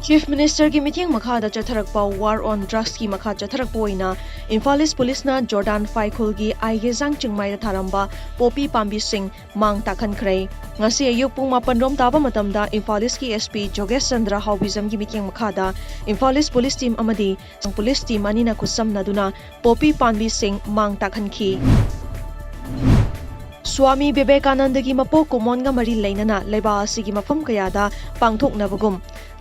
Chief Minister ki meeting makhada chatharakpa war on drugs ki makha chatharakpoina Imphal East Police na Jordan Faikhul gi Aigezang Chingmai da tharamba popi pambi sing mang takhan khrei ngasi ayuk pung 8 rom taba matamda Imphal East ki SP Jogesh Chandra Haubizam gi meeting makhada Imphal East Police Team amadi sang police team anina kusam naduna popi pambi sing mang takhan khi SWAMI VIVEKANANDA की मपो कुमोनगा मरी लेनना लेबा असिगी मफम कयादा पांगथोकनबगुम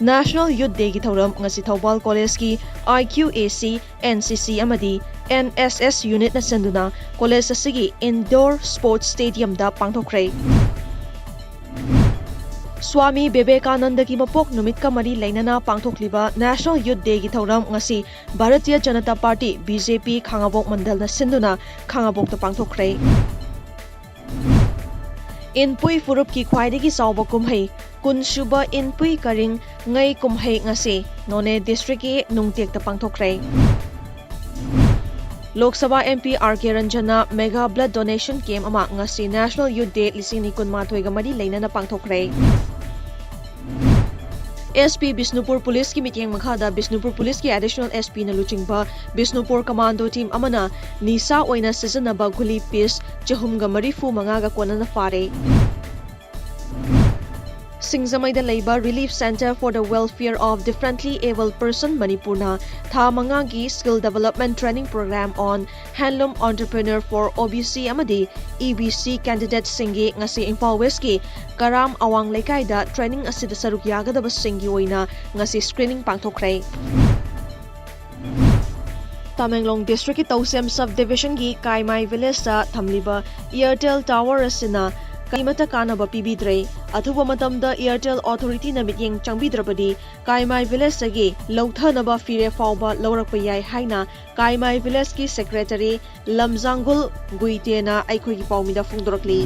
national youth day की थौरम ngasi THOUBAL कॉलेज की IQAC NCC amadi NSS unit na senduna college असigi इंडोर स्पोर्ट्स स्टेडियम दा पांगथोखरे SWAMI VIVEKANANDA की मपोक नुमित का मरी लेनना पांगथोकलिबा नेशनल यूथ डे की थौरम ngasi Bharatiya Janata Party BJP Khangabok Mandal na senduna Khangabok दा पांगथोखरे INPUI Furup ki khwaidagi sauba kumhai kunsuba INPUI KARING-NGEI kumhai ngasi NONEY district ki nungtiek ta pangthokre Lok Sabha MP RANJAN na mega blood donation camp ama ngasi National Youth Day 2023 ga mari leina na pangthokre SP Bisnupur Police ki meeting makhada Bisnupur Police ki additional SP na luchingba Bisnupur Commando Team amana nisa oina sijanaba guli piece chahumga marifu mangaga kona na fare Singzamai da Labor Relief Center for the Welfare of Differently Abled Person Manipurna tha mangagi skill development training program on handloom entrepreneur for OBC amadi EBC candidate singi ngasi Imphal West ki Karam Awang Lekai da training asida saruk yagadaba singi oina ngasi screening pangthokre Tamenglong District ki Tausem Subdivision ki KAIMAI village da thamliba AIRTEL tower asina kaimata kanaba pibidre athuba matamda AIRTEL authority na mityeng changbidrabadi KAIMAI village sagi lauthanaba fire fawba lawrakpa yai haina KAIMAI village ki secretary lamjingbatomtv na aikhoi ki pawmida phungdorakli